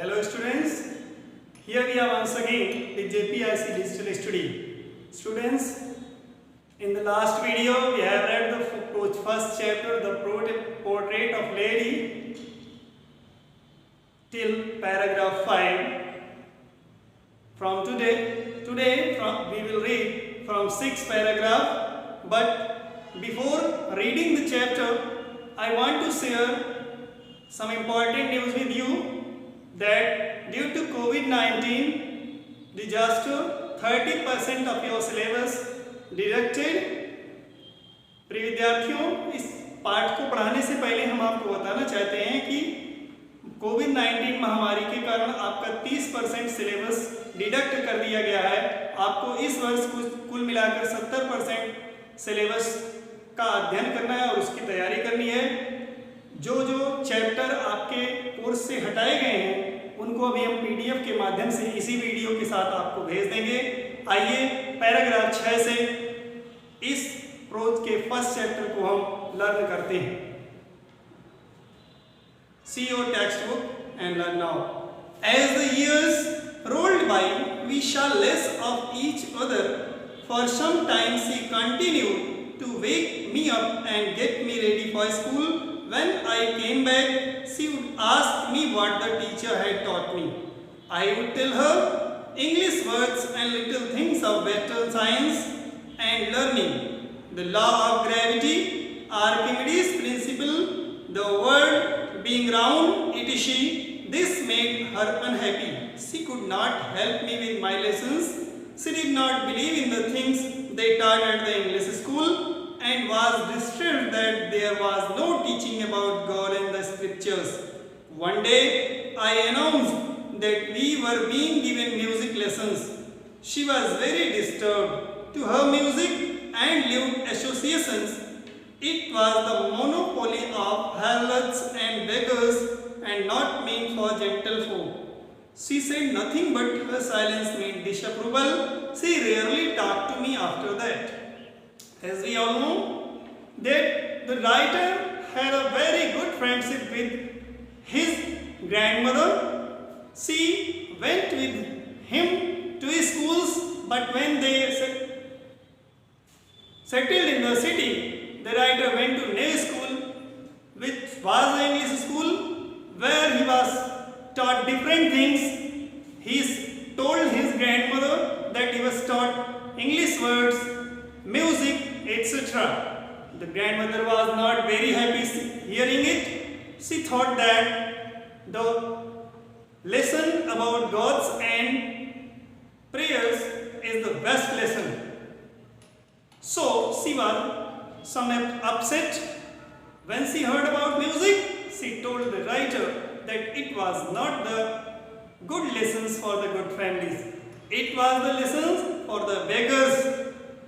Hello students, here we are once again with JPIC Digital Study. Students, in the last video we have read the first chapter, the portrait of lady, till paragraph 5. From today we will read from 6th paragraph, but before reading the chapter I want to share some important news with you that due to COVID-19 disaster 30% of your syllabus deducted. प्रिय विद्यार्थियों, इस पाठ को पढ़ाने से पहले हम आपको बताना चाहते हैं कि कोविड-19 महामारी के कारण आपका 30% सिलेबस डिडक्ट कर दिया गया है। आपको इस वर्ष कुल मिलाकर 70% सिलेबस का अध्ययन करना है और उसकी तैयारी करनी है। जो चैप्टर आपके कोर्स से हटाए गए हैं उनको अभी हम पीडीएफ के माध्यम से इसी वीडियो के साथ आपको भेज देंगे। आइए पैराग्राफ 6 से इस प्रोज के फर्स्ट चैप्टर को हम लर्न करते हैं। See your textbook and learn now. As the years rolled by, we saw less of each other. For some time she continued to wake me up and get me ready for school. When I came back, she would ask me what the teacher had taught me. I would tell her English words and little things of better science and learning. The law of gravity, Archimedes' principle, the world being round, etc. This made her unhappy. She could not help me with my lessons. She did not believe in the things they taught at the English school and was distressed that there was no teaching about God and the scriptures. One day I announced that we were being given music lessons. She was very disturbed. To her music and lewd associations, it was the monopoly of harlots and beggars and not meant for gentlefolk. She said nothing, but her silence meant disapproval. She rarely talked to me after that. As we all know, that the writer had a very good friendship with his grandmother. She went with him to schools, but when they settled in the city, the writer went to new school, which was an English school, where he was taught different things. He told his grandmother that he was taught English words, music, etc. The grandmother was not very happy hearing it. She thought that the lesson about gods and prayers is the best lesson. So she was somewhat upset. When she heard about music, she told the writer that it was not the good lessons for the good families. It was the lessons for the beggars,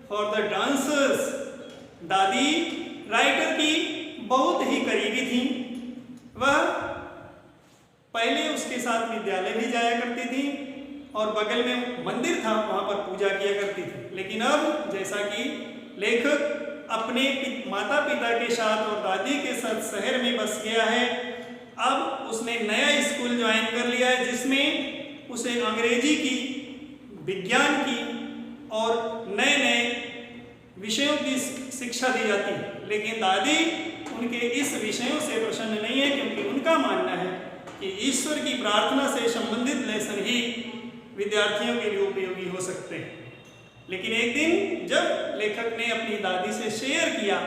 for the dancers. दादी writer की बहुत ही करीबी थी। वह पहले उसके साथ विद्यालय भी जाया करती थी और बगल में मंदिर था, वहाँ पर पूजा किया करती थी। लेकिन अब जैसा कि लेखक अपने माता पिता के साथ और दादी के साथ शहर में बस गया है, अब उसने नया स्कूल ज्वाइन कर लिया है जिसमें उसे अंग्रेजी की, विज्ञान की और नए नए विषयों की शिक्षा दी जाती है। लेकिन दादी उनके इस विषयों से प्रसन्न नहीं है, क्योंकि उनका मानना है कि ईश्वर की प्रार्थना से संबंधित लेसन ही विद्यार्थियों के लिए उपयोगी हो सकते हैं। लेकिन एक दिन जब लेखक ने अपनी दादी से शेयर किया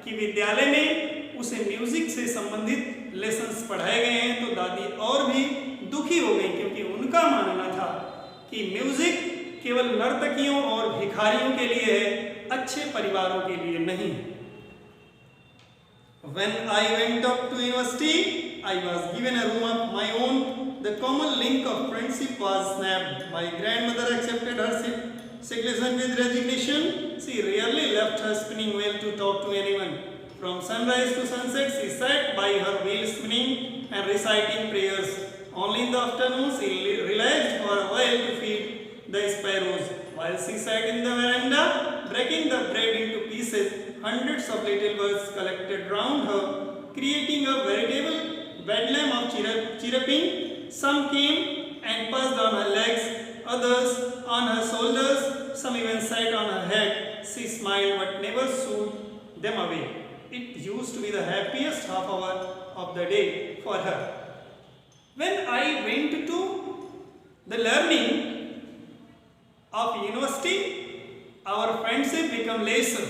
कि विद्यालय में उसे म्यूजिक से संबंधित लेसन्स पढ़ाए गए हैं, तो दादी और भी दुखी हो गई, क्योंकि उनका मानना था कि म्यूजिक केवल नर्तकियों और भिखारियों के लिए है, अच्छे परिवारों के लिए नहीं। When I went up to university, I was given a room of my own. The common link of friendship was snapped. My grandmother accepted her situation with resignation. She rarely left her spinning wheel to talk to anyone. From sunrise to sunset, she sat by her wheel spinning and reciting prayers. Only in the afternoon, she relaxed for a while to feed the sparrows. While she sat in the veranda, breaking the bread into pieces, hundreds of little birds collected round her, creating a veritable bedlam of chirruping. Some came and perched on her legs, others on her shoulders, some even sat on her head. She smiled but never shooed them away. It used to be the happiest half hour of the day for her. When I went to the learning of university, our friendship became lesser.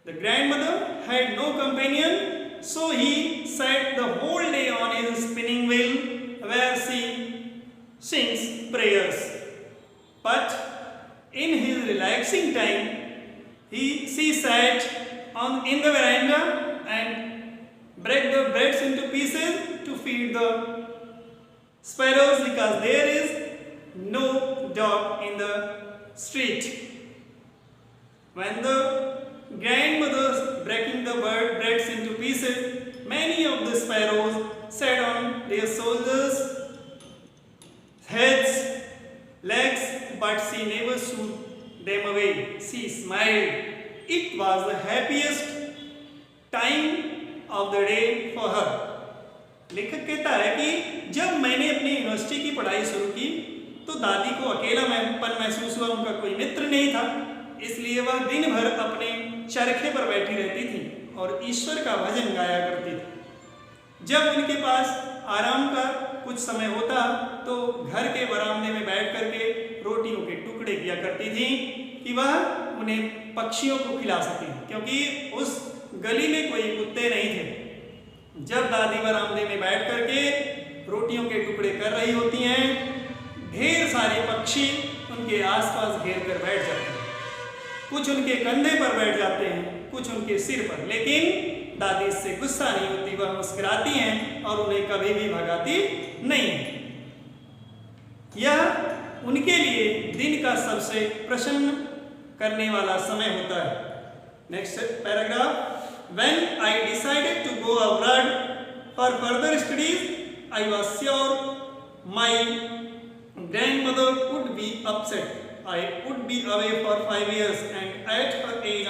The grandmother had no companion, so he sat the whole day on his spinning wheel where she sings prayers. But in his relaxing time, she sat in the veranda and break the breads into pieces to feed the sparrows because there is no dog in the street. When the grandmother breaking the breads into pieces, many of the sparrows sat on their shoulders, heads, legs, but she never shooed them away. She smiled. It was the happiest time of the day for her. लेखक कहता है कि जब मैंने अपनी university की पढ़ाई शुरू की तो दादी को अकेलापन महसूस हुआ, उनका कोई मित्र नहीं था, इसलिए वह दिन भर अपने चरखे पर बैठी रहती थी और ईश्वर का भजन गाया करती थी। जब उनके पास आराम का कुछ समय होता तो घर के बरामदे में बैठ करके रोटियों के टुकड़े किया करती थी कि वह उन्हें पक्षियों को खिला सकें, क्योंकि उस गली में कोई कुत्ते नहीं थे। जब दादी बरामदे में बैठ करके रोटियों के टुकड़े कर रही होती हैं, ढेर सारे पक्षी उनके आसपास घेर कर बैठ जाते हैं। कुछ उनके कंधे पर बैठ जाते हैं, कुछ उनके सिर पर, लेकिन दादी इससे गुस्सा नहीं होती, वह मुस्कुराती हैं और उन्हें कभी भी भगाती नहीं। यह उनके लिए दिन का सबसे प्रसन्न करने वाला समय होता है। Next paragraph. When I decided to go abroad for further studies, I was sure my grandmother would be upset. I would be away for 5 years, and at her age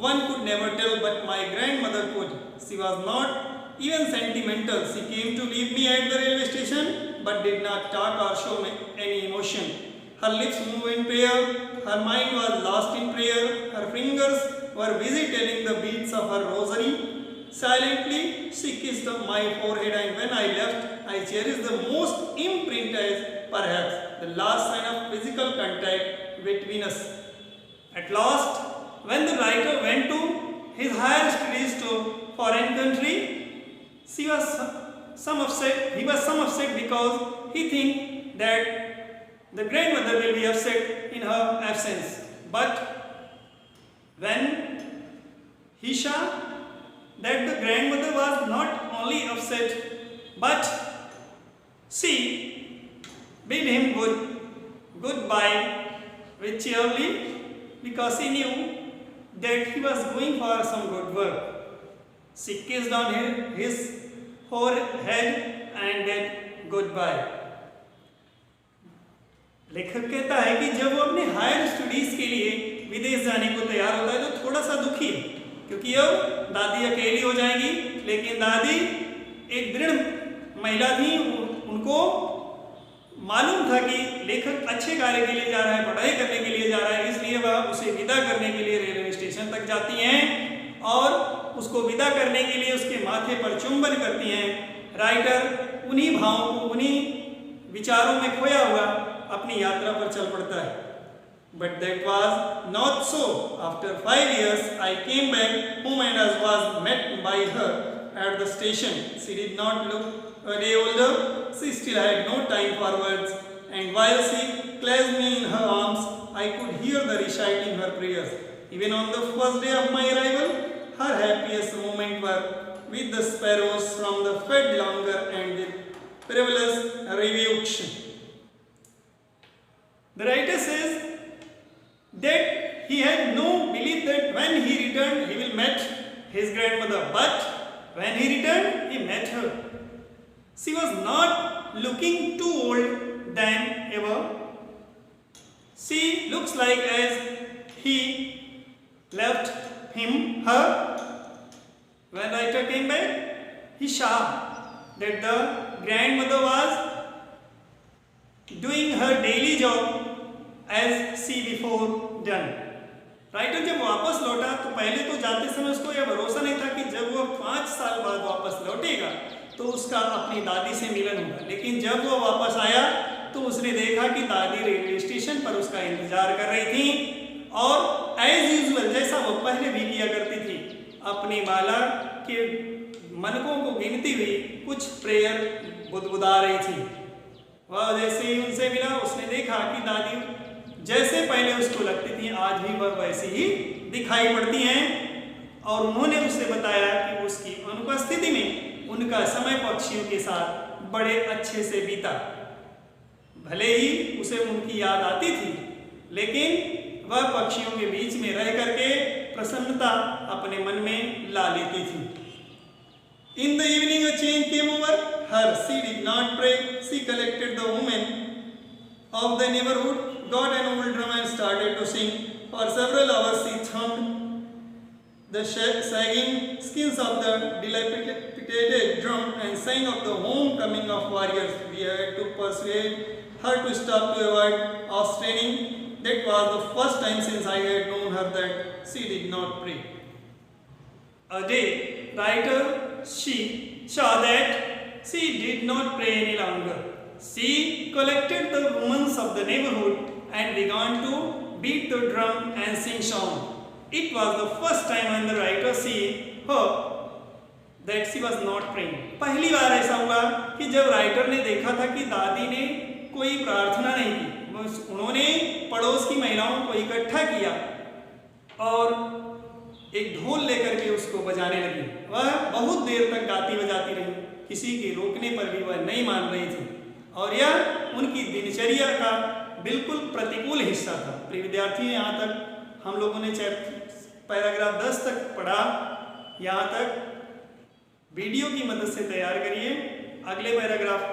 one could never tell, but my grandmother could. She was not even sentimental. She came to leave me at the railway station, but did not talk or show me any emotion. Her lips moved in prayer, her mind was lost in prayer, her fingers were busy telling the beads of her rosary. Silently, she kissed my forehead, and when I left, I cherished the most imprint as perhaps the last sign of physical contact between us. At last, when the writer went to his higher studies to foreign country, he was some upset because he think that the grandmother will be upset in her absence. But when he saw that the grandmother was not only upset, but she bid him goodbye with cheerfully, because she knew that he was going for some good work. She kissed on his forehead and said goodbye. लेखक कहता है कि जब वो अपने higher studies के लिए विदेश जाने को तैयार होता है तो थोड़ा सा दुखी है, क्योंकि अब दादी अकेली हो जाएंगी। लेकिन दादी एक दृढ़ महिला थी, उनको मालूम था कि लेखक अच्छे कार्य के लिए जा रहा है, पढ़ाई करने के लिए जा रहा है, इसलिए वह उसे विदा करने के लिए रेलवे स्टेशन तक जाती हैं और उसको विदा करने के लिए उसके माथे पर चुंबन करती हैं। राइटर उन्हीं भावों को, उन्हीं विचारों में खोया हुआ अपनी यात्रा पर चल पड़ता है। But that was not so. After 5 years, I came back home and was met by her at the station. She did not look a day older. She still had no time for words, and while she clasped me in her arms, I could hear the reciting her prayers. Even on the first day of my arrival, her happiest moments were with the sparrows from the fed langur and the frivolous rebukes. The writer says that he had no belief that when he returned he will meet his grandmother, but when he returned he met her. She was not looking too old than ever. She looks like as he left her. When writer came back, he saw that the grandmother was doing her daily job as she before done. Writer जब वापस लौटा तो पहले तो जाते समय उसको यह भरोसा नहीं था कि जब वो 5 साल बाद वापस लौटेगा तो उसका अपनी दादी से मिलन होगा, लेकिन जब वो वापस आया तो उसने देखा कि दादी रेलवे स्टेशन पर उसका इंतजार कर रही थी और एज यूजुअल जैसा वो पहले भी किया करती थी अपनी माला के मनकों को गिनती हुई कुछ प्रेयर बुदबुदा रही थी। वह जैसे ही उनसे मिला उसने देखा कि दादी जैसे पहले उसको लगती थी आज भी वह वैसी ही दिखाई पड़ती हैं और उन्होंने उससे बताया कि उसकी अनुपस्थिति में उनका समय पक्षियों के साथ बड़े अच्छे से बीता। भले ही उसे उनकी याद आती थी लेकिन वह पक्षियों के बीच में रह करके प्रसन्नता अपने मन में ला लेती थी। In the evening a change came over her. She did not pray. She collected the women of the neighborhood, got an old drum and started to sing. For several hours she thrummed the sagging skins of the dilapidated drum and sang of the homecoming of warriors. We had to persuade her to stop to avoid straining. That was the first time since I had known her that she did not pray. A day, writer, she saw that she did not pray any longer. She collected the women of the neighborhood and began to beat the drum and sing song. It was the first time when the writer see her that she was not praying. पहली बार ऐसा हुआ कि जब writer ने देखा था कि दादी ने कोई प्रार्थना नहीं की, उन्होंने पड़ोस की महिलाओं को इकट्ठा किया और एक ढोल लेकर के उसको बजाने लगी। वह बहुत देर तक गाती बजाती रही, किसी के रोकने पर भी वह नहीं मान रही थी और यह उनकी दिनचर्या का बिल्कुल प्रतिकूल हिस्सा था। प्रिय विद्यार्थी, यहाँ तक हम लोगों ने पैराग्राफ 10 तक पढ़ा। यहाँ तक वीडियो की मदद से तैयार करिए। अगले पैराग्राफ